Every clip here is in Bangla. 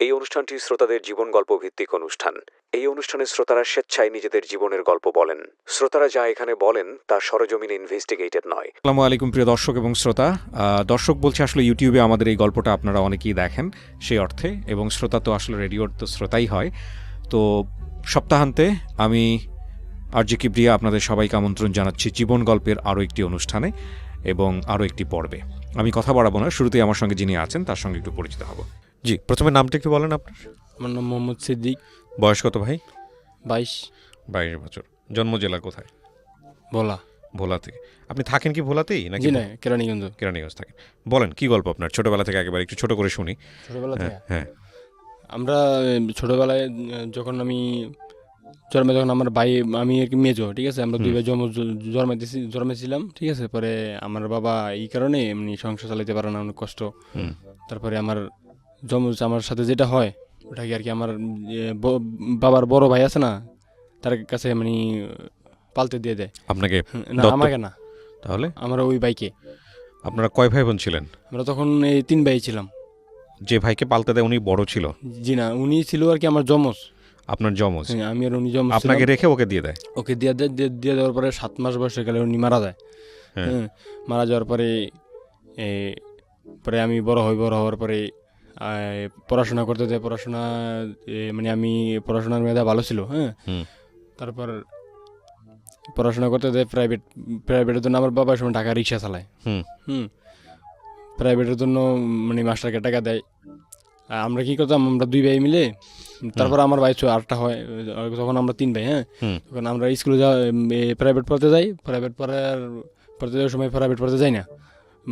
এই অনুষ্ঠানটি শ্রোতাদের জীবন গল্প ভিত্তিক অনুষ্ঠান। এই অনুষ্ঠানে শ্রোতারা স্বেচ্ছায় নিজেদের জীবনের গল্প বলেন। শ্রোতারা যা এখানে বলেন তা সরেজমিনে ইনভেস্টিগেটেড নয়। আসসালামু আলাইকুম প্রিয় দর্শক এবং শ্রোতা। দর্শক বলছে আসলে ইউটিউবে আমাদের এই গল্পটা আপনারা অনেকেই দেখেন সেই অর্থে, এবং শ্রোতা তো আসলে রেডিওর তো শ্রোতাই হয়। তো সপ্তাহান্তে আমি আরজে কিবরিয়া আপনাদের সবাইকে আমন্ত্রণ জানাচ্ছি জীবন গল্পের আরও একটি অনুষ্ঠানে এবং আরও একটি পর্বে। আমি কথা বাড়াবো না, শুরুতেই আমার সঙ্গে যিনি আছেন তার সঙ্গে একটু পরিচিত হব। জি, প্রথমে নামটা একটু বলেন আপনার। আমার নাম মোহাম্মদ সিদ্দিক। বয়স কত ভাই? 22 বছর। জন্ম জেলা কোথায়? ভোলা থেকে। আপনি থাকেন কি ভোলাতেই নাকি? না, কেরানীগঞ্জ থাকেন। বলেন কি গল্প আপনার, ছোটবেলা থেকে একেবারে একটু ছোট করে শুনি। ছোটবেলা থেকে? হ্যাঁ, আমরা ছোটবেলায় যখন আমার ভাই, আমি আর কি মেজো, ঠিক আছে, আমরা দুই ভাই জন্মেছিলাম, ঠিক আছে। পরে আমার বাবা এই কারণে এমনি সংসার চালাইতে পারে না, অনেক কষ্ট। তারপরে আমার সাথে যেটা হয় ওটা কি আর কি আমার বাবার বড় ভাই আছে না, তার কাছে মানে পালতে দিয়ে দেয়। আপনাকে? না, আমাকে না, তাহলে আমার ওই ভাইকে। আপনারা কয় ভাই বোন ছিলেন? আমরা তখন এই 3 ভাই ছিলাম। যে ভাইকে পালতে দেয় উনি বড় ছিল? জি না, উনি ছিল আর কি আমার যমজ। আপনার যমজ? আমি আর উনি যমজ। আপনাকে রেখে ওকে দিয়ে দেয়? ওকে দিয়ে দেওয়ার পরে 7 মাস বয়সে গেলে উনি মারা যায়। মারা যাওয়ার পরে পরে আমি বড় হওয়ার পরে পড়াশোনা করতে দেয়। মানে আমি পড়াশোনার মেধা ভালো ছিল। তারপর পড়াশোনা করতে দেয় প্রাইভেটের জন্য। আমার বাবার সময় ঢাকা রিক্সা চালায়। প্রাইভেটের জন্য মানে মাস্টারকে টাকা দেয়। আমরা কি করতাম, আমরা 2 ভাই মিলে, তারপর আমার ভাই 8টা হয়, তখন আমরা 3 ভাই। তখন আমরা স্কুলে প্রাইভেট পড়তে যাই। প্রাইভেট পড়তে যাওয়ার সময় প্রাইভেট পড়তে যাই না,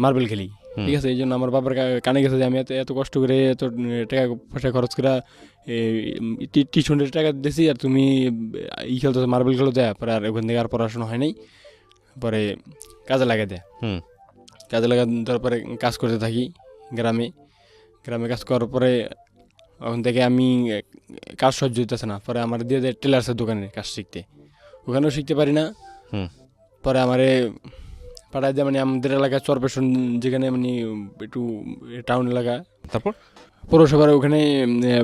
মার্বেল খেলি, ঠিক আছে। এই জন্য আমার বাবার কানে গেছে যে আমি এত কষ্ট করে এত টাকা পয়সা খরচ করে টিউশনের টাকা দিয়েছি, আর তুমি খেলতে মার্বেল খেলো দেয়। পরে আর ওখান থেকে আর পড়াশোনা হয় নাই। পরে কাজে লাগা দেয়। কাজে লাগা দেওয়ার পরে কাজ করতে থাকি গ্রামে কাজ করার পরে ওখান থেকে আমি কাজ সহ্য হইতেছে না। পরে আমার দিয়ে দেয় টেলার্সের দোকানে কাজ শিখতে। ওখানেও শিখতে পারি না। পরে আমারে পাঠায় দেয় মানে আমাদের এলাকায় চরপেশন, যেখানে মানে একটু টাউন এলাকা, তারপর পৌরসভার ওখানে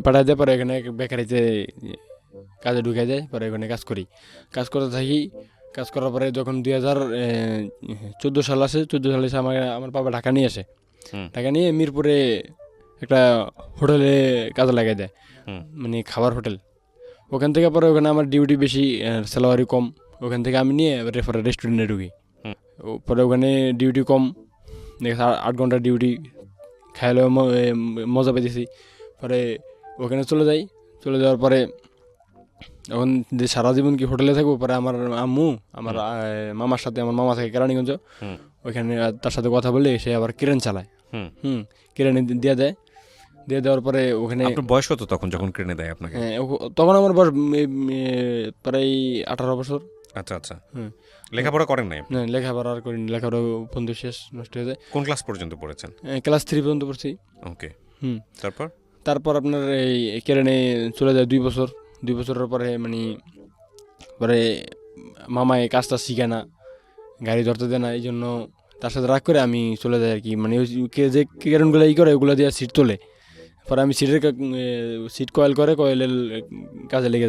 পাঠায় দেয়। পরে এখানে বেকারিতে কাজে ঢুকে যায়। পরে ওখানে কাজ করতে থাকি। কাজ করার পরে যখন 2014 সাল আসে, 14 সালে এসে আমার বাবা ঢাকা নিয়ে আসে। ঢাকা নিয়ে মিরপুরে একটা হোটেলে কাজে লাগাই দেয়, মানে খাবার হোটেল। ওখান থেকে পরে ওখানে আমার ডিউটি বেশি, স্যালারি কম। ওখান থেকে আমি নিয়ে পরে রেস্টুরেন্টে ঢুকি। পরে ওখানে ডিউটি কম, 8 ঘন্টা ডিউটি, খাইলেও মজা পেয়েছি। পরে ওখানে চলে যাওয়ার পরে এখন যে সারা জীবন কি হোটেলে থাকবো। পরে আমার আম্মু আমার মামার সাথে, আমার মামা থাকে কেরানীগঞ্জ, ওইখানে তার সাথে কথা বলে সে আবার ক্রেন চালায়। ক্রেনে দিয়ে দেওয়ার পরে ওখানে। আপনার বয়স কত তখন যখন ক্রেনে দেয় আপনাকে? তখন আমার বয়স প্রায় 18 বছর। আচ্ছা। লেখাপড়া করেন নাই? না, লেখাপড়া আর করিনি। লেখাপড়া বন্ধু শেষ, নষ্ট হয়ে যায়। কোন ক্লাস পর্যন্ত পড়েছেন? ক্লাস 3 পর্যন্ত পড়ছি। ওকে। তারপর আপনার এই কেরানে চলে যায় 2 বছর। 2 বছরের পরে মানে পরে মামা এই কাজটা শিখে না, গাড়ি ধরতে দেয় না। এই জন্য তার সাথে রাগ করে আমি চলে যাই আর কি। মানে যে কেরানগুলো করে ওগুলো দিয়ে সিট তোলে। পরে আমি সিট কয়েলের কাজে লেগে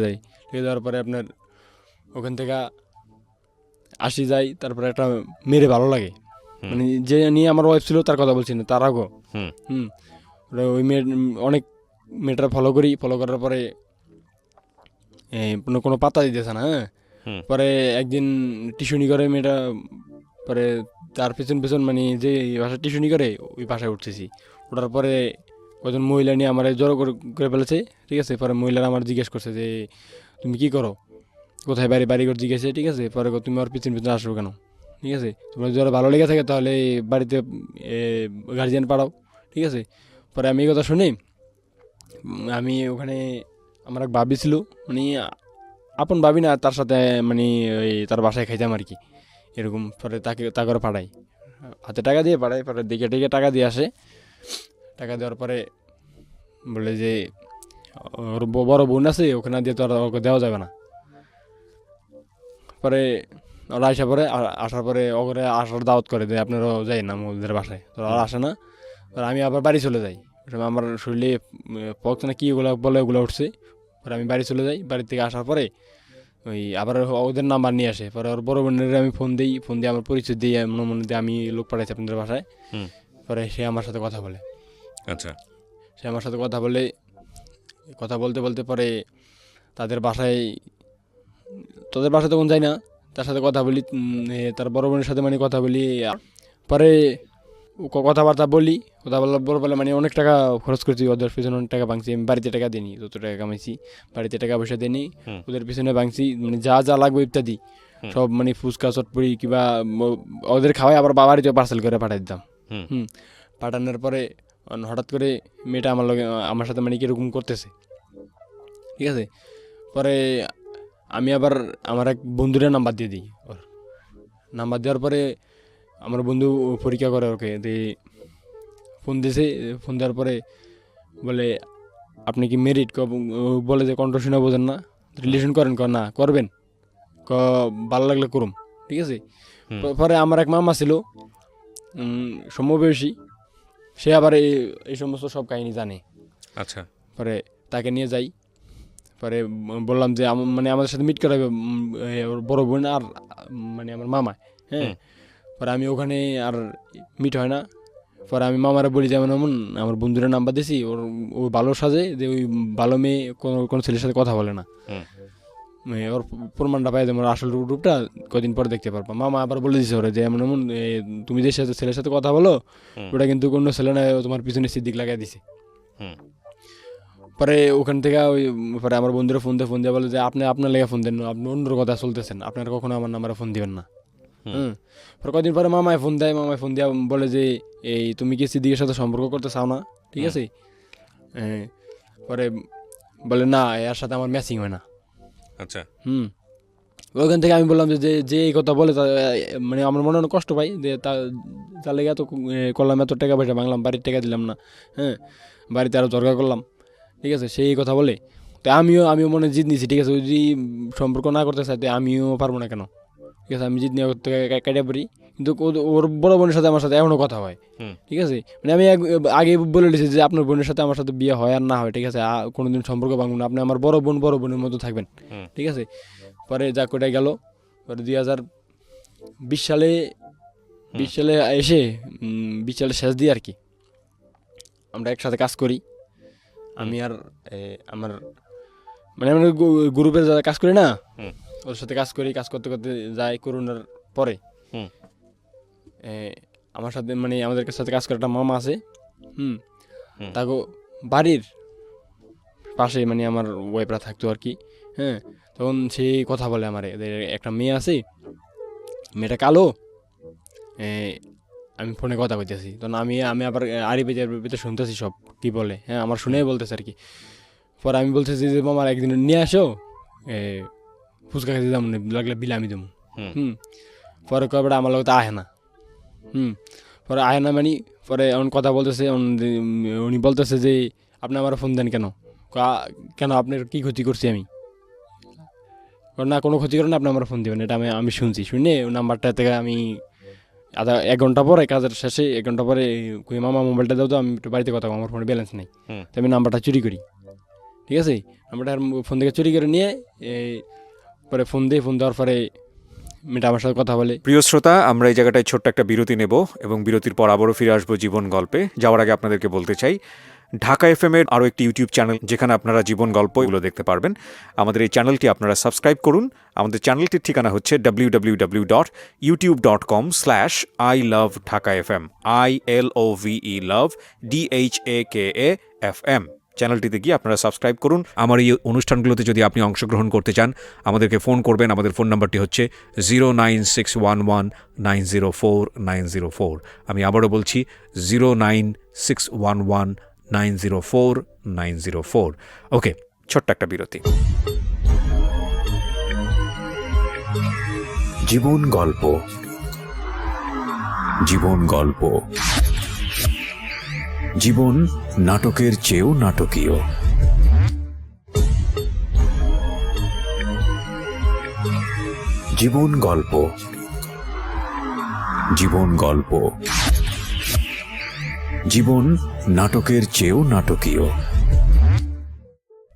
যাওয়ার পরে আপনার ওখান থেকে আসি যাই। তারপরে একটা মেরে ভালো লাগে, মানে যে নিয়ে আমার ওয়াইফ ছিল তার কথা বলছি না, তার আগেও। ওই অনেক মেয়েটা ফলো করার পরে কোনো পাত্তা দিতেছে না। পরে একদিন টিউশনি করে মেয়েটা, পরে তার পেছন মানে যে ভাষায় টিউশনি করে ওই ভাষায় উঠতেছি। ওঠার পরে কজন মহিলা নিয়ে আমার জড়ো করে ফেলেছে, ঠিক আছে। পরে মহিলারা আমার জিজ্ঞেস করছে যে তুমি কি করো, কোথায় বাড়িঘর জিজ্ঞেসে, ঠিক আছে। পরে তুমি আমার পিছন আসো কেন, ঠিক আছে। তোমার যদি ভালো লেগে থাকে তাহলে বাড়িতে গার্জিয়ান পাঠাও, ঠিক আছে। পরে আমি এই কথা শুনি, আমি ওখানে আমার এক ভাবি ছিল, মানে আপন ভাবি না, তার সাথে মানে ওই তার বাসায় খাইতাম আর কি, এরকম। পরে তা করে পাঠাই, হাতে টাকা দিয়ে পাঠাই। পরে দেখে টাকা দিয়ে আসে। টাকা দেওয়ার পরে বলে যে ওর বড় বোন আছে, ওখানে দিয়ে তো আর ওকে দেওয়া যাবে না। পরে ওরা আসার পরে ওরে আসার দাওয়াত করে দেয়, আপনারাও যাই না ওদের বাসায়। তো ওরা আসে না। আমি আবার বাড়ি চলে যাই। ওই সময় আমার শরীরে পক্স না কি ওগুলো বলে ওগুলো উঠছে। পরে আমি বাড়ি চলে যাই, বাড়ি থেকে আসার পরে ওই আবার ওদের নাম্বার নিয়ে আসে। পরে ওর বড় বোনের আমি ফোন দিই, ফোন দিয়ে আমার পরিচয় দিই, মনে দিয়ে আমি লোক পাঠাইছি আপনাদের বাসায়। পরে সে আমার সাথে কথা বলে। আচ্ছা, সে আমার সাথে কথা বলতে বলতে পরে তাদের বাসায় তখন যাই না, তার সাথে কথা বলি, তার বড় বোনের সাথে মানে কথা বলি। পরে কথাবার্তা বলি, বলে মানে অনেক টাকা খরচ করছি ওদের পিছনে, অনেক টাকা ভাঙছি। আমি বাড়িতে টাকা দিইনি, যত টাকা কামাইছি বাড়িতে টাকা পয়সা দিইনি, ওদের পিছনে ভাঙছি। মানে যা যা লাগবে ইত্যাদি সব, মানে ফুচকা চটপড়ি কিংবা ওদের খাওয়াই আবার বাড়িতে পার্সেল করে পাঠাই দিতাম। পাঠানোর পরে হঠাৎ করে মেয়েটা আমার সাথে মানে কীরকম করতেছে, ঠিক আছে। পরে আমি আবার আমার এক বন্ধুদের নাম্বার দিয়ে দিই। ওর নাম্বার দেওয়ার পরে আমার বন্ধু পরীক্ষা করে ওকে দিয়ে ফোন দিয়েছে। ফোন দেওয়ার পরে বলে আপনি কি মেরিট? বলে যে কণ্ঠ শুনে বোঝেন না, রিলেশন করেন? না করবেন, ভালো লাগলে করুম, ঠিক আছে। পরে আমার এক মামা ছিল সমবয়সী, সে আবার এই সমস্ত সব কাহিনী জানে। আচ্ছা, পরে তাকে নিয়ে যাই। পরে বললাম যে মানে আমাদের সাথে মিট করাবে ওর বড় বোন আর মানে আমার মামা। হ্যাঁ, পরে আমি ওখানে আর মিট হয় না। পরে আমি মামারা বলি যেমন এমন আমার বন্ধুরা নাম্বার দিয়েছি, ও ভালো সাজে, যে ওই ভালো মেয়ে কোনো ছেলের সাথে কথা বলে না। ওর প্রমাণটা পাই যেমন আসল রূপটা কদিন পরে দেখতে পারবো। মামা আবার বলে দিছে ওরা যে এমন এমন তুমি যে ছেলের সাথে কথা বলো ওটা কিন্তু কোনো ছেলে না, তোমার পিছনে সিদ্দিক লাগাই দিছে। পরে ওখান থেকে ওই পরে আমার বন্ধুরা ফোন দিয়ে বলে যে আপনি আপনার লেগে ফোন দেন, আপনি অন্যর কথা চলতেছেন, আপনারা কখনো আমার নাম্বারে ফোন দিবেন না। পরে কদিন পরে মামায় ফোন দিয়ে বলে যে এই তুমি কি সিদ্দিকের সাথে সম্পর্ক করতে চাও না, ঠিক আছে। পরে বলে না, এর সাথে আমার ম্যাচিং হয় না। আচ্ছা, ওইখান থেকে আমি বললাম যে এই কথা বলে মানে আমার মনে অনেক কষ্ট পাই, যে তার লেগে এত করলাম, এত টাকা পয়সা ভাঙলাম, বাড়ির টাকা দিলাম না, হ্যাঁ, বাড়িতে আরও দরকার করলাম, ঠিক আছে। সেই কথা বলে তো আমিও মনে জিত নিয়েছি, ঠিক আছে। ওই যদি সম্পর্ক না করতে চাই তো আমিও পারবো না কেন, ঠিক আছে। আমি জিত নিয়ে কাটিয়ে পড়ি, কিন্তু ওর বড় বোনের সাথে আমার সাথে এখনও কথা হয়, ঠিক আছে। মানে আমি আগে বলে দিয়েছি যে আপনার বোনের সাথে আমার সাথে বিয়ে হয় আর না হয়, ঠিক আছে, কোনোদিন সম্পর্ক ভাঙবো না, আপনি আমার বড় বোনের মতো থাকবেন, ঠিক আছে। পরে যা কোটায় গেল। পরে 2020 সালে এসে 20 সালের শেষ দিয়ে আর কি আমরা একসাথে কাজ করি। আমি আর আমার মানে আমরা গ্রুপে যারা কাজ করি না, ওর সাথে কাজ করতে করতে যাই। করোনার পরে আমার সাথে মানে আমাদের সাথে কাজ করে একটা মামা আছে, তাকে বাড়ির পাশে মানে আমার ওয়াইফরা থাকতো আর কি। হ্যাঁ, তখন সে কথা বলে আমার একটা মেয়ে আছে, মেয়েটা কালো, আমি ফোনে কথা কইতেছি, তখন আমি আবার আরিফের ভিতরে শুনতেছি সব কি বলে। হ্যাঁ, আমার শুনেই বলতেছে আর কি। পরে আমি বলতেছি যে মামার একদিন নিয়ে আসো, ফুচকা খেতে যাবো, লাগলে বিলে আমি দেবো। পরে কবে আমার লোক তো আহে না। পরে আহে না মানে পরে এমন কথা বলতেছে, উনি বলতেছে যে আপনি আমার ফোন দেন কেন? আপনার কি ক্ষতি করছি আমি? না, কোনো ক্ষতি করেন, আপনি আমার ফোন দেবেন, এটা আমি শুনছি। শুনে ওই নাম্বারটা থেকে আমি 1 ঘন্টা পরে কাজের শেষে 1 ঘন্টা পরে মামা মোবাইলটা দাও তো, আমি একটু বাড়িতে কথা, আমার ফোনে ব্যালেন্স নেই, তো আমি নাম্বারটা চুরি করি, ঠিক আছে। নাম্বারটা ফোন থেকে চুরি করে নিয়ে পরে ফোন দেওয়ার পরে মেয়েটা আমার সাথে কথা বলে। প্রিয় শ্রোতা, আমরা এই জায়গাটায় ছোট্ট একটা বিরতি নেব এবং বিরতির পর আবারও ফিরে আসবো জীবন গল্পে। যাওয়ার আগে আপনাদেরকে বলতে চাই, ঢাকা এফএম এর আরও একটি ইউটিউব চ্যানেল যেখানে আপনারা জীবন গল্পগুলো দেখতে পারবেন। আমাদের এই চ্যানেলটি আপনারা সাবস্ক্রাইব করুন। আমাদের চ্যানেলটির ঠিকানা হচ্ছে www.youtube.com/ilovedhakafm ILOVE love DHAKAFM। চ্যানেলটিতে গিয়ে আপনারা সাবস্ক্রাইব করুন। আমার এই অনুষ্ঠানগুলোতে যদি আপনি অংশগ্রহণ করতে চান, আমাদেরকে ফোন করবেন। আমাদের ফোন নাম্বারটি হচ্ছে 09611904904। আমি আবারও বলছি 09611904904। ওকে, ছোট্ট একটা বিরতি। জীবন গল্প, জীবন গল্প। জীবন নাটকের চেয়েও নাটকীয়। জীবন গল্প, জীবন গল্প। জীবন নাটকের চেয়েও নাটকীয়।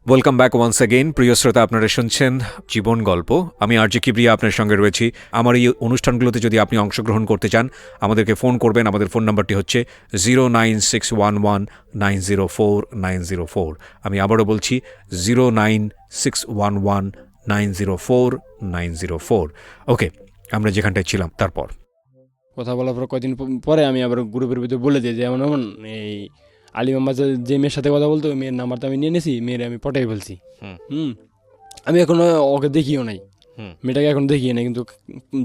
Welcome back once again. প্রিয় শ্রোতা, আপনারা শুনছেন জীবন গল্প। আমি আরজে কিবরিয়া আপনার সঙ্গে রয়েছি। আমার এই অনুষ্ঠানগুলোতে যদি আপনি অংশগ্রহণ করতে চান, আমাদেরকে ফোন করবেন। আমাদের ফোন নাম্বারটি হচ্ছে 09611904904। আমি আবারও বলছি 09611904904। ওকে, আমরা যেখানটায় ছিলাম তারপর কথা বলার পর কয়েকদিন পরে আমি আবার গ্রুপের ভিতরে বলে দিই যে এমন এমন এই আলিম আম্মা যে মেয়ের সাথে কথা বলতো ওই মেয়ের নাম্বারটা আমি নিয়ে নিয়েছি, মেয়ের আমি পটাই ফেলছি। আমি এখনো ওকে দেখিও নাই, মেয়েটাকে এখন দেখিও নাই, কিন্তু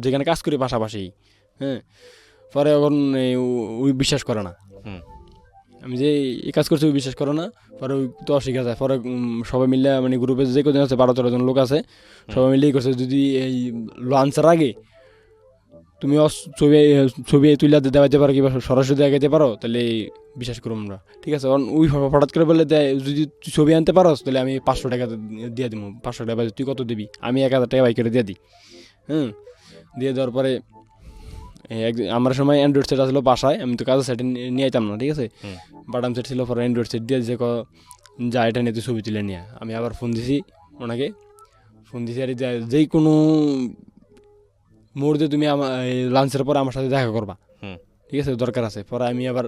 যেখানে কাজ করি পাশাপাশি। হ্যাঁ, পরে এখন ওই বিশ্বাস করে না, আমি যে এই কাজ করছি ওই বিশ্বাস করো না। পরে ওই তো অস্বীকার যায়। পরে সবাই মিলে মানে গ্রুপে যে কজন আছে 12-13 জন লোক আছে, সবাই মিলেই করছে যদি এই লাঞ্চের আগে তুমি ছবি তুলে দেওয়াইতে পারো কিংবা সরাসরি দেখাইতে পারো, তাহলে বিশ্বাস করবো আমরা। ঠিক আছে, কারণ ওই হঠাৎ করে বলে দেয় যদি তুই ছবি আনতে পারো তাহলে আমি 500 টাকা দিয়ে দিব। 500 টাকা তুই কত দিবি? আমি 1000 টাকা বাই করে দিয়ে দিই। দিয়ে দেওয়ার পরে আমার সময় অ্যান্ড্রয়েড সেট আসলো বাসায়, আমি তো কাজের সেট নিয়ে আইতাম না। ঠিক আছে, বাটাম সেট ছিল, পরে অ্যান্ড্রয়েড সেট দিয়ে যে যা এটা নিয়ে তুই ছবি তুলে নিয়ে। আমি আবার ফোন দিছি ওনাকে, আর যেই কোনো মুহূর্তে তুমি আমার লাঞ্চের পরে আমার সাথে দেখা করবা, ঠিক আছে, দরকার আছে। পরে আমি আবার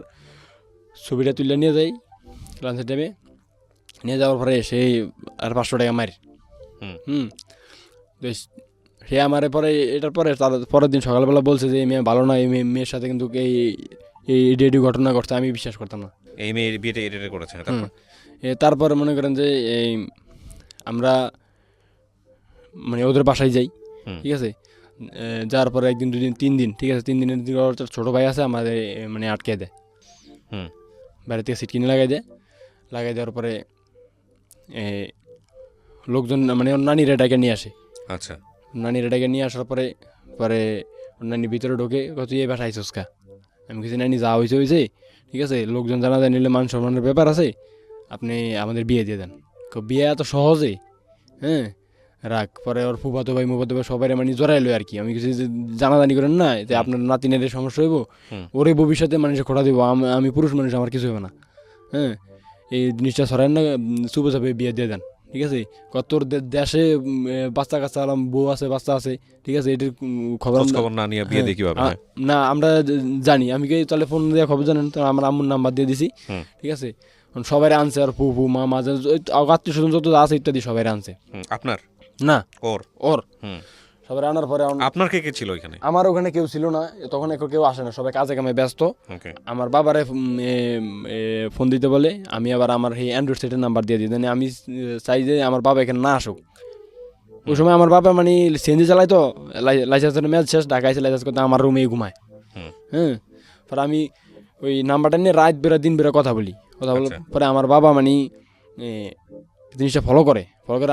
ছবিটা তুলে নিয়ে যাই লাঞ্চের টাইমে। নিয়ে যাওয়ার পরে সে আর 500 টাকা মারি। সে আমার পরে এটার পরে তার পরের দিন সকালবেলা বলছে যে এই মেয়ে ভালো না, এই মেয়ের সাথে কিন্তু এই রেডিও ঘটনা ঘটছে। আমি বিশ্বাস করতাম না। এই মেয়ের বিয়েটা এডিট করেছে। তারপরে মনে করেন যে এই আমরা মানে ওদের বাসায় যাই। ঠিক আছে, যাওয়ার পরে 1 দিন 2 দিন 3 দিন, ঠিক আছে, 3 দিনের দিকে ছোটো ভাই আছে আমাদের মানে আটকে দেয়, বাইরে থেকে সিট কিনে লাগাই দেওয়ার পরে লোকজন মানে ওর নানিরা ডাকে নিয়ে আসে। আচ্ছা, নানিরা ডাকে নিয়ে আসার পরে ওর নানি ভিতরে ঢোকে, তুই এই বাসায় আইসস কা? আমি কিছু নানি যা হয়েছে, ঠিক আছে, লোকজন জানা যায় নিলে মান সম্মানের ব্যাপার আছে, আপনি আমাদের বিয়ে দিয়ে দেন। বিয়ে এত সহজে? হ্যাঁ, রাখ। পরে ওর ফুফাতো ভাই মুফাতো ভাই সবাই মানে জড়াইলো আর কি। আমি কিছু জানাজানি করেন না যে আপনার নাতিনের সমস্যা হইব, ওরে ভবিষ্যতে মানুষের খোটা দিব, আমি পুরুষ মানুষ, আমার কিছু হবে না। হ্যাঁ, এই জিনিসটা সরাই না, চুপে চাপে বিয়ে দিয়ে দেন। ঠিক আছে, তোর দেশে বাচ্চা কাচ্চা বউ আছে, বাচ্চা আছে, ঠিক আছে, এটির খবর না নিয়ে বিয়ে দিয়ে কিভাবে? না আমরা জানি। আমি কি তাহলে ফোন দিয়ে খবর জানেন তো, আমার আম্মুর নাম্বার দিয়ে দিছি। ঠিক আছে, সবাই আনছে, আর ফুফু মামা আত্মীয় স্বজন যত আছে ইত্যাদি সবাই আনছে। আপনার না ওর সবাই আনার পরে আপনার কে কে ছিল ওইখানে? আমার ওখানে কেউ ছিল না তখন, কেউ আসে না, সবাই কাজে কামে ব্যস্ত। আমার বাবারে ফোন দিতে বলে, আমি আবার আমার এই অ্যান্ড্রয়েড সেটের নাম্বার দিয়ে দিই। আমি চাই যে আমার বাবা এখানে না আসুক। ওই সময় আমার বাবা মানে সিএনজি চালাই তো, লাইসেন্সের মেয়াদ শেষ, ঢাকা এসে লাইসেন্স করতে আমার রুমেই ঘুমায়। পরে আমি ওই নাম্বারটা নিয়ে রাত বেড়া দিন বেড়া কথা বলি। পরে আমার বাবা মানে জিনিসটা ফলো করে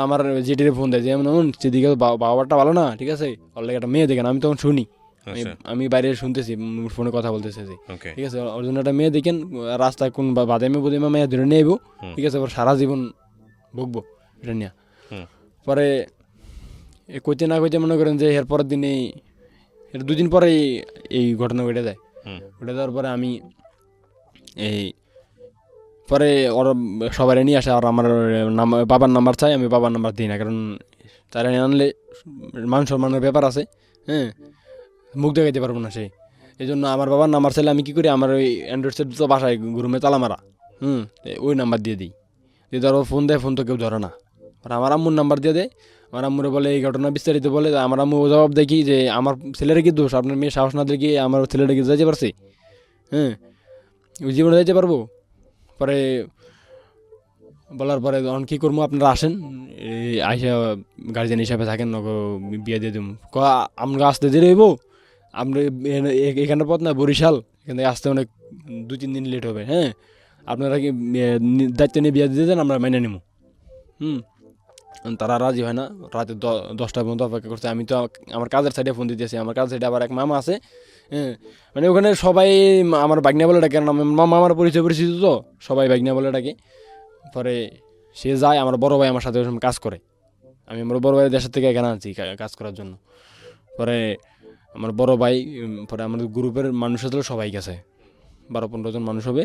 আমার জেটিরে ফোন দেয় যে এমন সেদিকে বাবারটা ভালো না, ঠিক আছে, অলরেডি একটা মেয়ে দেখেন। আমি তখন শুনি, আমি বাইরে শুনতেছি, ফোনে কথা বলতেছে যে, ঠিক আছে, ওর জন্য একটা মেয়ে দেখেন, রাস্তায় কোন বাদামে বুদামে মেয়ে ধরে নিয়ে আইবো, ঠিক আছে, সারা জীবন ভুগবো এটা নিয়ে। পরে কইতে না কইতে মনে করেন যে এর পরের দিনে, এর 2 দিন পরে এই ঘটনা ঘটে যায়। ঘটে যাওয়ার পরে আমি পরে ওরা সবাই নিয়ে আসে, আর আমার বাবার নাম্বার চাই, আমি বাবার নাম্বার দিই না, কারণ তারা আনলে মান সম্মানের ব্যাপার আছে। হ্যাঁ, মুখ দেখাইতে পারবো না সে, এই জন্য আমার বাবার নাম্বার চাইলে আমি কী করি, আমার ওই অ্যান্ড্রয়েড সেট তো বাসায় রুমে তালা মারা, ওই নাম্বার দিয়ে দিই। দিয়ে ধরো ফোন দেয়, ফোন তো কেউ ধরে না। আর আমার আম্মুর নাম্বার দিয়ে দেয়, আমার আম্মুরে বলে এই ঘটনা বিস্তারিত বলে। আমার আম্মু জবাব দেখি যে আমার ছেলেরা কি দোষ, আপনার মেয়ে সাহস না দেখি আমার ছেলেটা কি যাইতে পারছে? ওই জীবনে যাইতে পারবো? পরে বলার পরে তখন কী করবো, আপনারা আসেন, আইসা গার্জিয়ান হিসাবে থাকেন, বিয়ে দিয়ে দেবো। আমরা আসতে দেরি হইব, আমরা এখানের পথ না বরিশাল, এখান থেকে আসতে অনেক 2-3 দিন লেট হবে। হ্যাঁ, আপনারা কি দায়িত্ব নিয়ে বিয়ে দিয়ে দেন, আমরা মেনে নেব। তারা রাজি হয় না, রাতে 10টা পর্যন্ত অপেক্ষা করছে। আমি তো আমার কাজের সাইডে ফোন দিতেছি, আমার কাজের সাইডে আবার এক মামা আছে। মানে ওখানে সবাই আমার বাগনা বলে ডাকে, মামা আমার পরিচিত তো, সবাই বাগনা বলে ডাকে। পরে সে যায়, আমার বড় ভাই আমার সাথে ওই সময় কাজ করে। আমি আমার বড় ভাই দেশের থেকে এখানে আনছি কাজ করার জন্য। পরে আমার বড় ভাই, পরে আমাদের গ্রুপের মানুষ আসলে সবাই গেছে, 12-15 জন মানুষ হবে।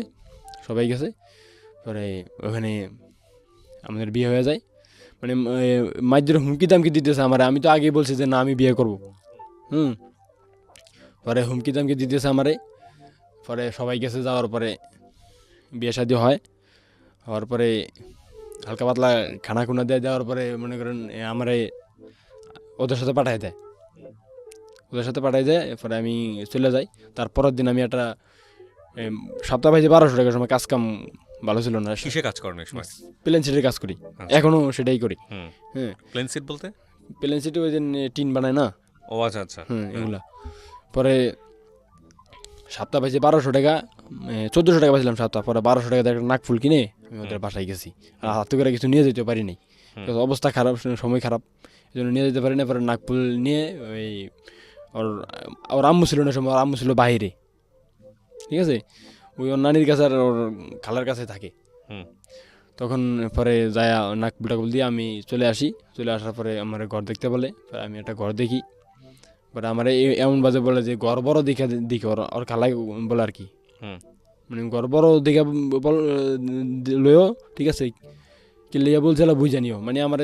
সবাই গেছে। পরে ওখানে আমাদের বিয়ে হয়ে যায়। মানে মাইদের হুমকি দামকি দিতেছে আমার, আমি তো আগেই বলছি যে না আমি বিয়ে করব। পরে হুমকি দামকি দিতেছে আমারে। পরে সবাই গেছে, যাওয়ার পরে বিয়ে শাদী হয়। হওয়ার পরে হালকা পাতলা খানা খুনা দেওয়ার পরে মনে করেন আমারে ওদের সাথে পাঠায় দেয়। এরপরে আমি চলে যাই। তারপরের দিন আমি একটা সপ্তাহ পাইছি 1200 টাকার সময়, কাজ কাম ভালো ছিল না। কিসে কাজ করেন এই সময়? প্লেন সিটের কাজ করি, এখনো সেটাই করি। হ্যাঁ, প্লেন সিট বলতে? প্লেন সিটে ওই যে টিন বানায় না, ও আচ্ছা আচ্ছা। এগুলা। পরে সপ্তাহ পাইছি 1200 টাকা, 1400 টাকা পাইছিলাম সপ্তাহ। পরে 1200 টাকা একটা নাকফুল কিনে আমি ওদের বাসায় গেছি। আর হাতে করে কিছু নিয়ে যেতে পারি নাই, অবস্থা খারাপ, সময় খারাপ, এই জন্য নিয়ে যেতে পারি না। পরে নাকফুল নিয়ে ওই ওর আম্মু ছিল না সময়, ওর আম্মু ছিল বাইরে, ঠিক আছে, ওই ওর নানির কাছে আর ওর খালার কাছে থাকে। তখন পরে যায় নাকফুল টাকফুল দিয়ে আমি চলে আসি। চলে আসার পরে আমার ঘর দেখতে বলে, আমি একটা ঘর দেখি। বাট আমার এমন বাজে বলে যে ঘর বড় দেখে ওর খালাই বলে আর কি, মানে ঘর বড় দেখে লইও, ঠিক আছে, কি লইয়া বলছিল বুঝ জানিও, মানে আমার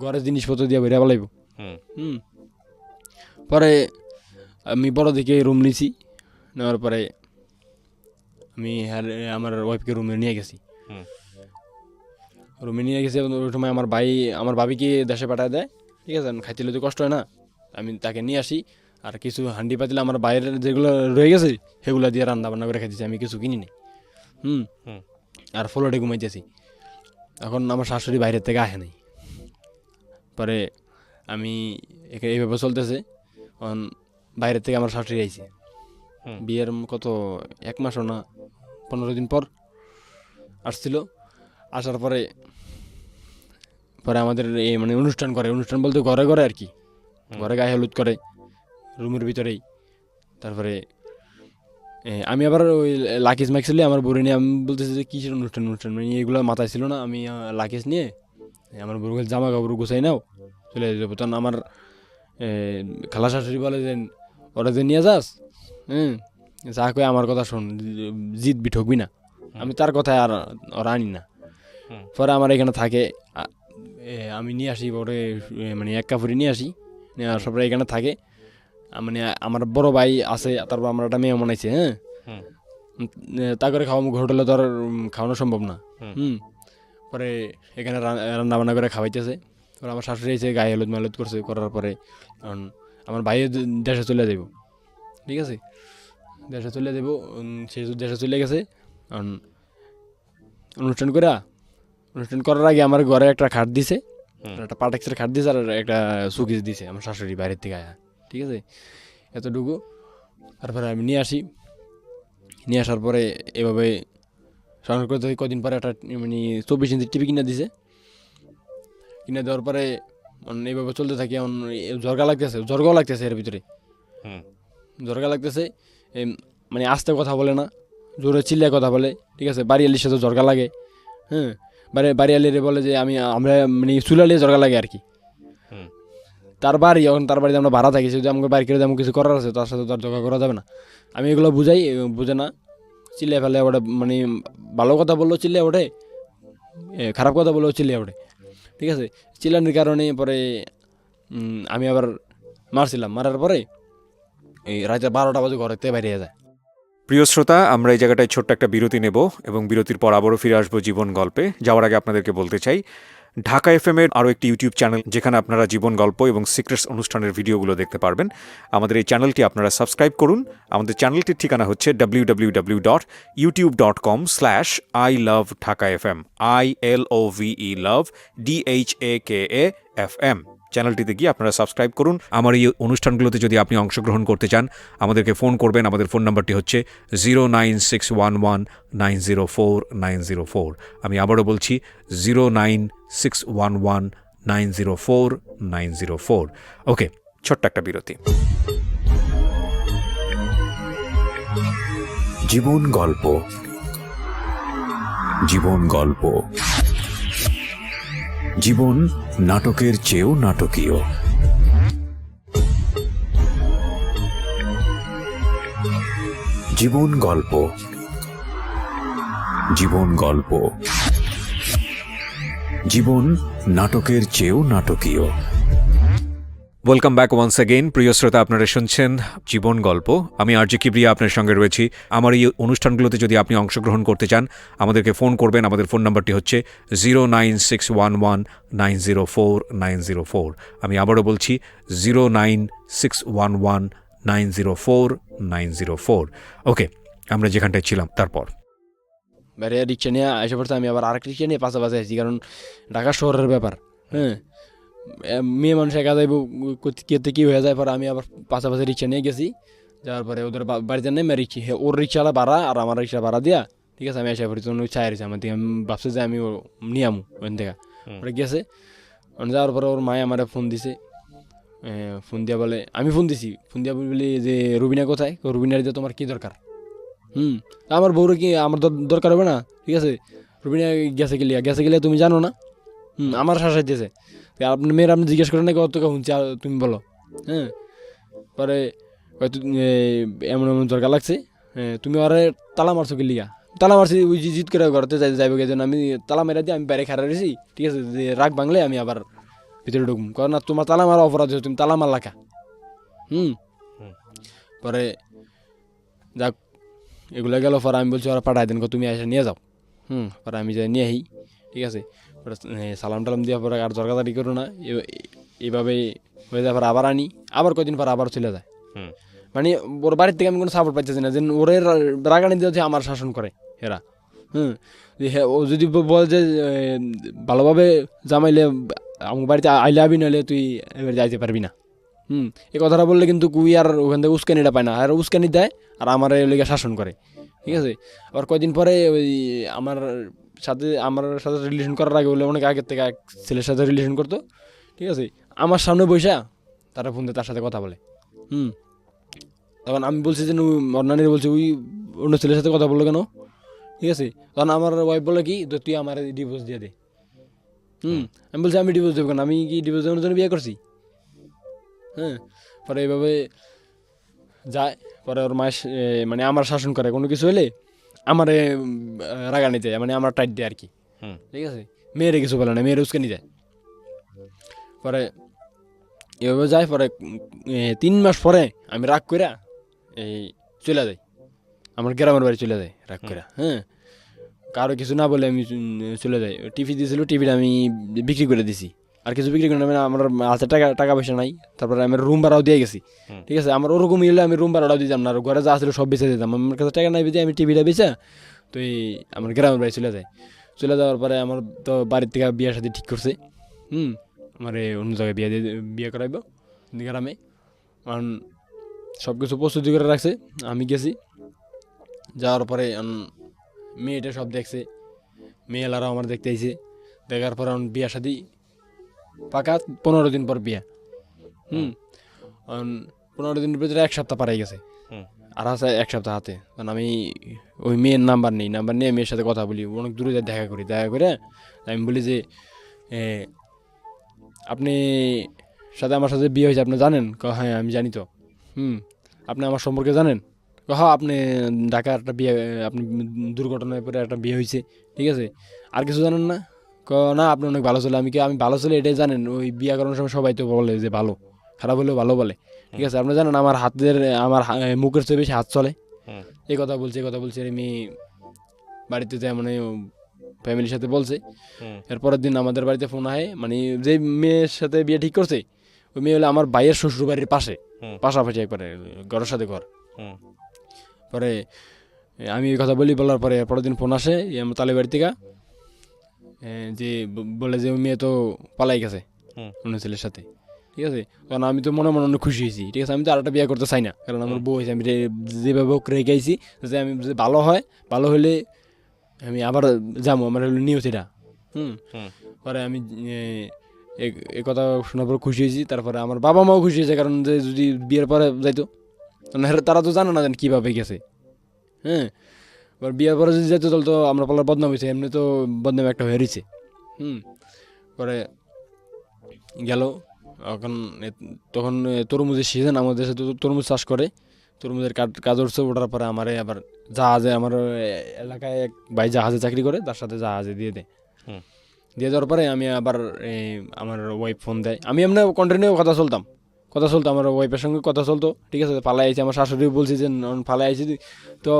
ঘরের জিনিসপত্র দিয়ে বেরিয়ে বলাইব। পরে আমি বড় দিকে রুম নিছি। নেওয়ার পরে আমি আমার ওয়াইফকে রুমে নিয়ে গেছি। ওই সময় আমার ভাবিকে দেশে পাঠায় দেয়, ঠিক আছে, খাইতে তো কষ্ট হয় না, আমি তাকে নিয়ে আসি। আর কিছু হান্ডি পাতিলে আমার বাইরের যেগুলো রয়ে গেছে সেগুলো দিয়ে রান্না বান্না করে খাইতেছি, আমি কিছু কিনি নাই। আর ফ্লোরে ঘুমাইতেছি। এখন আমার শাশুড়ি বাইরের থেকে আসে নাই। পরে আমি এইভাবে চলতেছে। এখন বাইরের থেকে আমার শাশুড়ি আইছে, বিয়ের কত 1 মাসও না 15 দিন পর আসছিল। আসার পরে আমাদের এই মানে অনুষ্ঠান বলতে ঘরে ঘরে আর কি, ঘরে গায়ে হলুদ করে রুমের ভিতরেই। তারপরে আমি আবার ওই লাকিজ মাইক্সলি আমার বউরে নিয়ে আমি বলতেছি যে কিসের অনুষ্ঠান মানে এগুলো মাথায় ছিল না। আমি লাকিজ নিয়ে আমার বউকে জামা কাপড় গুছাই নাও, চলে যাবো। তখন আমার খালা শাশুড়ি বলে যে ওরা যে নিয়ে যাস, যা কয়ে আমার কথা শোন, জিতবি ঠকবি না। আমি তার কথায় আর ওরা আনি না। পরে আমার এখানে থাকে, আমি নিয়ে আসি ওরে, মানে 1 কাপড়ি নিয়ে আসি, নিয়ে আসার পরে এখানে থাকে। মানে আমার বড় ভাই আছে, তারপর আমার একটা মেয়ে মনাইছে। তা করে খাওয়াবো, হোটেলে তো আর খাওয়ানো সম্ভব না। পরে এখানে রান্না বান্না করে খাওয়াইতেছে। পরে আমার শাশুড়ি এসে গায়ে হলুদ মালুদ করছে, করার পরে আমার ভাই দেশে চলে যাব, ঠিক আছে, দেশে চলে যাব। সে দেশে চলে গেছে। অনুষ্ঠান করার আগে আমার ঘরে একটা খাট দিছে, একটা পাটেক্সের খাট দিছে, আর একটা সুকেস দিছে আমার শাশুড়ি বাইরের থেকে আয়া, ঠিক আছে, এতটুকু। তারপরে আমি নিয়ে আসি। নিয়ে আসার পরে এভাবে সংগ্রহ করতে কদিন পরে একটা মানে 24 ইঞ্চি টিভি কিনে দিছে। কিনে দেওয়ার পরে এইভাবে চলতে থাকি। এখন জ্বরগাও লাগতেছে এর ভিতরে, জ্বরগা লাগতেছে। মানে আস্তে কথা বলে না, জোরে চিল্লায় কথা বলে, ঠিক আছে। বাড়িয়ালির সাথে জ্বরগা লাগে। বাড়িয়ালিরে বলে যে আমরা মানে চুলালিয়ে জ্বরগা লাগে আর কি। তার বাড়িতে আমরা ভাড়া থাকি, যদি আমাকে বাড়ি করে যেমন কিছু করার আছে তার সাথে তার ঝগড়া করা যাবে না। আমি এগুলো বুঝাই, বুঝে না, চিল্লাই ফেলে ওটা। মানে ভালো কথা বললেও চিল্লাই ওঠে, খারাপ কথা বললেও চিল্লাই ওঠে, ঠিক আছে। চিল্লানির কারণে পরে আমি আবার মারার পরে এই রাতে 12টা বাজে ঘরে থেকে বাইরে যায়। প্রিয় শ্রোতা, আমরা এই জায়গাটায় ছোট্ট একটা বিরতি নেব এবং বিরতির পর আবারও ফিরে আসবো জীবন গল্পে। যাওয়ার আগে আপনাদেরকে বলতে চাই, ঢাকা FM এর আরও একটি ইউটিউব চ্যানেল, যেখানে আপনারা জীবন গল্প এবং সিক্রেটস অনুষ্ঠানের ভিডিওগুলো দেখতে পারবেন। আমাদের এই চ্যানেলটি আপনারা সাবস্ক্রাইব করুন। আমাদের চ্যানেলটির ঠিকানা হচ্ছে www.youtube.com/ilovedhakafm, ILOVE love DHAKAFM। চ্যানেলটিতে গিয়ে আপনারা সাবস্ক্রাইব করুন। আমার এই অনুষ্ঠানগুলোতে যদি আপনি অংশগ্রহণ করতে চান, আমাদেরকে ফোন করবেন। আমাদের ফোন নাম্বারটি হচ্ছে 09611904904। আমি আবারও বলছি 09611904904। ওকে, ছোট্ট একটা বিরতি। জীবন গল্প, জীবন গল্প। জীবন নাটকের চেয়েও নাটকীয়। জীবন গল্প, জীবন গল্প, জীবন নাটকের চেয়েও নাটকীয়। Welcome back once again. প্রিয় শ্রোতা, আপনারা শুনছেন জীবন গল্প। আমি আরজে কিবরিয়া আপনার সঙ্গে রয়েছি। আমার এই অনুষ্ঠানগুলোতে যদি আপনি অংশগ্রহণ করতে চান, আমাদেরকে ফোন করবেন। আমাদের ফোন নাম্বারটি হচ্ছে 09611904904। আমি আবারও বলছি 09611904904। ওকে, আমরা যেখানটায় ছিলাম তারপর বাইরে রিক্সা নিয়ে এসে পড়ছে, আমি আবার আরেক রিক্সা নিয়ে পাশাপাশি আছি, কারণ ঢাকা শহরের ব্যাপার। হ্যাঁ, মেয়ে মানুষ একা যাইব, কেতে কি হয়ে যায়, পরে আমি আবার পাশাপাশি রিক্সা নিয়ে গেছি। যাওয়ার পরে ওদের বাড়িতে নেমে রিক্সা, ওর রিক্সাওয়ালা ভাড়া আর আমার রিক্সা ভাড়া দিয়া, ঠিক আছে, আমি এসে পড়ছি। চাই রয়েছে আমার দিকে, আমি ভাবছি যে আমি নিয়ে আমু ওখান থেকে। ওরা গেছে, যাওয়ার পরে ওর মায়ে আমার ফোন দিছে। ফোন দিয়া বলে, আমি ফোন দিছি, ফোন দিয়া বলি যে রুবিনা কোথায়? রুবিনার দিয়ে তোমার কি দরকার? আমার বউরে কি আমার দরকার হবে না? ঠিক আছে, রুবিনা গেছে গেলে তুমি জানো না? আমার শাসাই দিয়েছে। আপনি মেয়ের আপনি জিজ্ঞেস করেন নাকি অত শুনছি, তুমি বলো। হ্যাঁ, পরে এমন এমন দরকার লাগছে, তুমি আরে তালা মারছো কি লিগা? তালা মারছি ওই জিত করে ঘরতে যাইবে গেছেন, আমি তালা মেরা দিয়ে আমি বাইরে খাড়া রয়েছি, ঠিক আছে, যে রাগ ভাঙলে আমি আবার ভিতরে ঢুকুম। কারণ না, তোমার তালা মারা অপরাধ হয়েছে, তুমি তালা মারলা কা? পরে যাক, এগুলো গেল। পরে আমি বলছি ওরা পাঠাই দেন, তুমি এসে নিয়ে যাও। পরে আমি যাই নিয়ে আহি, ঠিক আছে। সালাম টালাম দিয়ে পরে আর জরকাদারি করো না, এইভাবে হয়ে যায়। পরে আবার আনি, আবার কদিন পর আবার চলে যায়। মানে ওর বাড়ির থেকে আমি কোনো সাপোর্ট পাইতেছি না, যে ওরে রাগানি দিয়ে আমার শাসন করে এরা। ও যদি বল যে ভালোভাবে জামাইলে আমার বাড়িতে আইলে আবি, নাহলে তুই এবার যাইতে পারবি না। এই কথাটা বললে কিন্তু কুই আর ওখান থেকে উস্কানিটা পায় না, আর উস্কানি দেয় আর আমার লেগে শাসন করে, ঠিক আছে। আবার কয়দিন পরে ওই আমার সাথে রিলেশন করার আগে বলে, অনেক আগের থেকে এক ছেলের সাথে রিলেশন করতো, ঠিক আছে। আমার সামনে বৈশা তারা ফোন দিয়ে তার সাথে কথা বলে। তখন আমি বলছি যে অন্যান্য বলছি, ওই অন্য ছেলের সাথে কথা বললো কেন? ঠিক আছে, তখন আমার ওয়াইফ বলে কি, তুই আমার ডিভোর্স দিয়ে দে। আমি বলছি আমি ডিভোর্স দেবো কেন? আমি কি ডিভোর্স দেওয়ার জন্য বিয়ে করছি? পরে এইভাবে যায়। পরে ওর মায়ের মানে আমার শাসন করে, কোনো কিছু হলে আমার রাগানি দেয়, মানে আমার টাইট দেয় আর কি, ঠিক আছে। মেয়েরে কিছু বলে না, মেয়ের উস্কানি যায়। পরে এভাবে যায়। পরে 3 মাস পরে আমি রাগ করে চলে যাই, আমার গ্রামের বাড়ি চলে যাই রাগ করে। কারো কিছু না বলে আমি চলে যাই। টিভি দিয়েছিল, টিভিটা আমি বিক্রি করে দিছি। আর কিছু বিক্রি করে, মানে আমার হাতে টাকা পয়সা নাই। তারপরে আমি রুম ভাড়াও দিয়ে গেছি, ঠিক আছে। আমার ওরকম হলে আমি রুম ভাড়াটাও দিতাম না, আর ঘরে যা আসলে সব বেঁচে দিতাম। আমার কাছে টাকা নাই বেঁচে আমি টিভিটা বেচা তো আমার গ্রামের বাড়ি চলে যাই। চলে যাওয়ার পরে আমার তো বাড়ির থেকে বিয়ের সাথে ঠিক করছে। আমার অন্য জায়গায় বিয়ে করাইব গ্রামে। কারণ সব কিছু প্রস্তুতি করে রাখছে। আমি গেছি, যাওয়ার পরে মেয়েটা সব দেখছে, মেয়েলারাও আমার দেখতে আইছে। দেখার পর বিয়া শাদি পাকা 15 দিন পর বিয়া। 15 দিনের ভিতরে 1 সপ্তাহ পারাই গেছে, আর আছে 1 সপ্তাহ হাতে। কারণ আমি ওই মেয়ের নাম্বার নিয়ে মেয়ের সাথে কথা বলি, অনেক দূরে যাই দেখা করে আমি বলি যে আপনি সাথে আমার সাথে বিয়ে হয়েছে আপনি জানেন? হ্যাঁ আমি জানি তো। আপনি আমার সম্পর্কে জানেন? হ্যাঁ, আপনি ঢাকার একটা বিয়ে, আপনি দুর্ঘটনায় পরে একটা বিয়ে হয়েছে, ঠিক আছে। আর কিছু জানেন না? না, আপনি অনেক ভালো ছেলে। আমি ভালো ছেলে এটাই জানেন, ওই বিয়ে করানোর সময় সবাই তো বলে যে ভালো, খারাপ হলেও ভালো বলে, ঠিক আছে। আপনি জানেন আমার মুখের চেয়ে বেশি হাত চলে। এই কথা বলছে আমি বাড়িতে যাই, মানে ফ্যামিলির সাথে বলছে। এরপরের দিন আমাদের বাড়িতে ফোন আহে, মানে যে মেয়ের সাথে বিয়ে ঠিক করছে ওই মেয়ে হলো আমার ভাইয়ের শ্বশুর বাড়ির পাশাপাশি একবারে ঘরের সাথে ঘর। পরে আমি এই কথা বলার পরে পরের দিন ফোন আসে আমার তালে বাড়ি থেকে, যে বলে যে ওই মেয়ে তো পালাই গেছে অন্য ছেলের সাথে, ঠিক আছে। কারণ আমি তো মনে মনে অনেক খুশি হয়েছি, ঠিক আছে। আমি তো আরেকটা বিয়ে করতে চাই না, কারণ আমার বউ হয়েছে। আমি যেভাবে রেখে আইছি যে আমি যদি ভালো হলে আমি আবার যাবো, আমার হলো নিয়ত এটা। পরে আমি এই কথা শোনার পর খুশি হয়েছি। তারপরে আমার বাবা মাও খুশি হয়েছে, কারণ যে যদি বিয়ের পরে যাইতো, তারা তো জানে না যেন কীভাবে গেছে। এবার বিয়ের পরে যদি যেত তাহলে তো আমরা পালার বদনাম হয়েছে, এমনি তো বদনাম একটা হয়ে রয়েছে। পরে গেল, তখন তরমুজের সিজন, আমাদের সাথে তরমুজ চাষ করে। তরমুজের কাজ উঠছে, ওঠার পরে আমারে আবার জাহাজে, আমার এলাকায় এক ভাই জাহাজে চাকরি করে, তার সাথে জাহাজে দিয়ে দেয়। দিয়ে দেওয়ার পরে আমি আবার আমার ওয়াইফ ফোন দেয়, আমি এমনি কন্টিনিউ কথা চলতাম, আমার ওয়াইফের সঙ্গে কথা চলতো, ঠিক আছে। ফালাই আইছি, আমার শাশুড়ি বলছি যে ফালাই আইছি, তো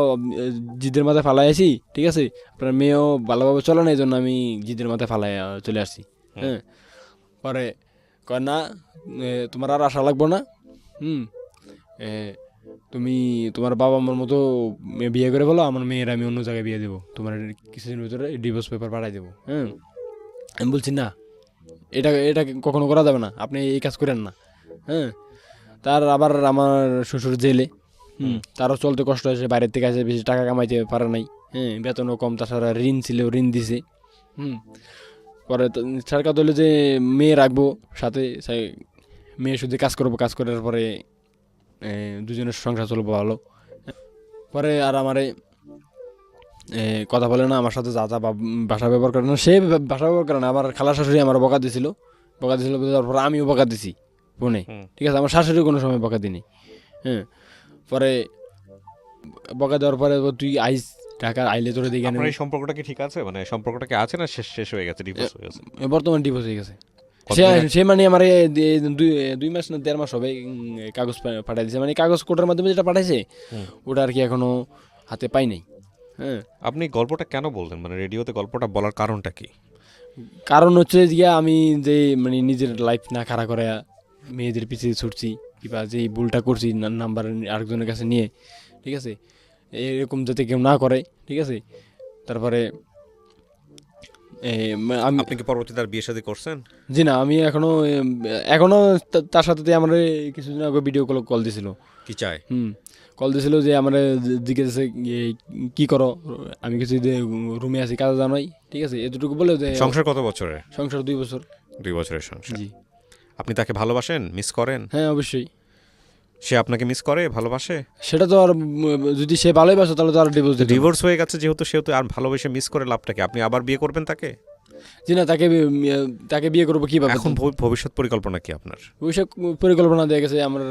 জিদের মাথায় ফালাই আইছি, ঠিক আছে। আপনার মেয়েও ভালোভাবে চলে না, এই জন্য আমি জিদের মাথায় ফালাই চলে আসছি। হ্যাঁ, পরে কয় না, তোমার আর আশা লাগবো না, তুমি তোমার বাবা মার মতো বিয়ে করে বলো, আমার মেয়ের আমি অন্য জায়গায় বিয়ে দেবো, তোমার কিছুদিনের ভিতরে ডিভোর্স পেপার পাঠাই দেবো। হ্যাঁ, আমি বলছি না, এটা এটা কখনো করা যাবে না, আপনি এই কাজ করেন না। হ্যাঁ, তার আবার আমার শ্বশুর জেলে, তারও চলতে কষ্ট হয়েছে, বাইরের থেকে আসে, বেশি টাকা কামাইতে পারে নাই। হ্যাঁ, বেতনও কম, তাছাড়া ঋণ ছিল, ঋণ দিছে। পরে সরকার ধরলো যে মেয়ে রাখবো সাথে, মেয়ে শুধু কাজ করবো, কাজ করার পরে দুজনের সংসার চলবো ভালো। পরে আর আমারে কথা বলে না, আমার সাথে যা যা ভাষা ব্যবহার করে না, সে ভাষা ব্যবহার করে না। আমার খালা শাশুড়ি আমার বকা দিছিল, তারপরে আমিও বকা দিছি ফোনে, ঠিক আছে। আমার শাশুড়ি কোনো সময় বকা দিনি। হ্যাঁ, পরে বকা দেওয়ার পরে তুই আইস ঢাকা, আইলে তোরে দিকে এই সম্পর্কটা কি ঠিক আছে, মানে সম্পর্কটা কি আছে না শেষ হয়ে গেছে, ডিভোর্স হয়ে গেছে? বর্তমান ডিভোর্স হয়ে গেছে। সে মানে আমার 2 মাস না 1.5 মাস হবে কাগজ পাঠাই দিয়েছে, মানে কাগজ কোর্টের মাধ্যমে যেটা পাঠাইছে ওটা আর কি এখনো হাতে পাই নাই। হ্যাঁ, আপনি গল্পটা কেন বললেন, মানে রেডিওতে গল্পটা বলার কারণটা কি? কারণ হচ্ছে যে আমি যে মানে নিজের লাইফ না খাড়া করে মেয়েদের পিছিয়ে ছুটছি, কিংবা যে ভুলটা করছি নাম্বার আরেকজনের কাছে নিয়ে, ঠিক আছে, এরকম যাতে কেউ না করে, ঠিক আছে। তারপরে আপনি কি পরবর্তীতে তার বিয়ে শাদী করছেন? জি না, আমি এখনো তার সাথে আমার কিছুদিন আগে ভিডিও কল দিছিল। কি চায়? কল দিছিল যে আমার জিজ্ঞেস কি করো, আমি কিছু রুমে আছি, কাজে জানাই, ঠিক আছে, এতটুকু বলে যে। সংসার কত বছরের? সংসার 2 বছর। 2 বছরের সংসার। জি। আপনি তাকে ভালোবাসেন, মিস করেন? হ্যাঁ, অবশ্যই। সে আপনাকে মিস করে, ভালোবাসে? সেটা তো আর যদি সে ভালোবাসে তাহলে তো আর ডিভোর্স হয়ে গেছে যেহেতু, সেহেতু আর ভালোবেসে মিস করে লাভটা কি? আপনি আবার বিয়ে করবেন তাকে? জি না, তাকে বিয়ে করবো কিভাবে? এখন ভবিষ্যৎ পরিকল্পনা কি আপনার? ভবিষ্যৎ পরিকল্পনা দিয়ে গেছে আমার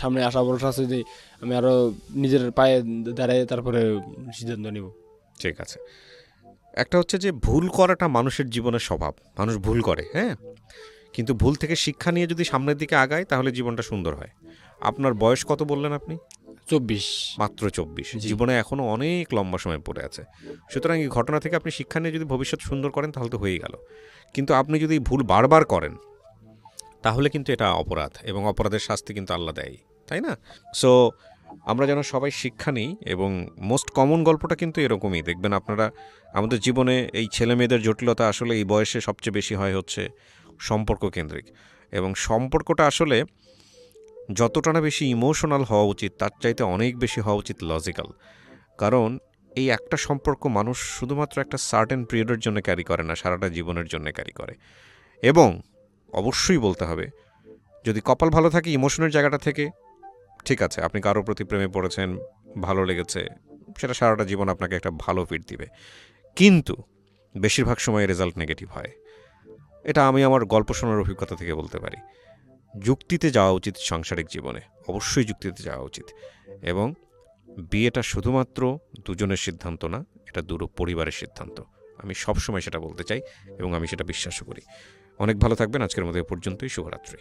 সামনে আশা ভরসা আছে যে আমি আরো নিজের পায়ে দাঁড়ায় তারপরে সিদ্ধান্ত নিব। ঠিক আছে। একটা হচ্ছে যে ভুল করাটা মানুষের জীবনের স্বভাব, মানুষ ভুল করে, হ্যাঁ, কিন্তু ভুল থেকে শিক্ষা নিয়ে যদি সামনের দিকে আগায় তাহলে জীবনটা সুন্দর হয়। আপনার বয়স কত বললেন আপনি? 24। মাত্র 24। জীবনে এখনো অনেক লম্বা সময় পড়ে আছে। সুতরাং এই ঘটনা থেকে আপনি শিক্ষা নিয়ে যদি ভবিষ্যৎ সুন্দর করেন তাহলে তো হয়েই গেল। কিন্তু আপনি যদি ভুল বারবার করেন তাহলে কিন্তু এটা অপরাধ, এবং অপরাধের শাস্তি কিন্তু আল্লাহ দেয়, তাই না? সো আমরা যেন সবাই শিক্ষা নিই, এবং মোস্ট কমন গল্পটা কিন্তু এরকমই। দেখবেন আপনারা আমাদের জীবনে এই ছেলে মেয়েদের জটিলতা আসলে এই বয়সে সবচেয়ে বেশি হয় হচ্ছে সম্পর্ক কেন্দ্রিক, এবং সম্পর্কটা আসলে যতটা না বেশি ইমোশনাল হওয়া উচিত তার চাইতে অনেক বেশি হওয়া উচিত লজিক্যাল। কারণ এই একটা সম্পর্ক মানুষ শুধুমাত্র একটা সার্টেন পিরিয়ডের জন্য ক্যারি করে না, সারাটা জীবনের জন্য ক্যারি করে। এবং অবশ্যই বলতে হবে, যদি কপাল ভালো থাকে ইমোশনের জায়গাটা থেকে, ঠিক আছে, আপনি কারোর প্রতি প্রেমে পড়েছেন, ভালো লেগেছে, সেটা সারাটা জীবন আপনাকে একটা ভালো ফিট দিবে। কিন্তু বেশিরভাগ সময় রেজাল্ট নেগেটিভ হয়। এটা আমি আমার গল্প শোনার অভিজ্ঞতা থেকে বলতে পারি। যুক্তিতে যাওয়া উচিত সাংসারিক জীবনে, অবশ্যই যুক্তিতে যাওয়া উচিত। এবং বিয়েটা শুধুমাত্র দুজনের সিদ্ধান্ত না, এটা দুটো পরিবারের সিদ্ধান্ত। আমি সবসময় সেটা বলতে চাই এবং আমি সেটা বিশ্বাসও করি। অনেক ভালো থাকবেন। আজকের মতো এ পর্যন্তই। শুভরাত্রি।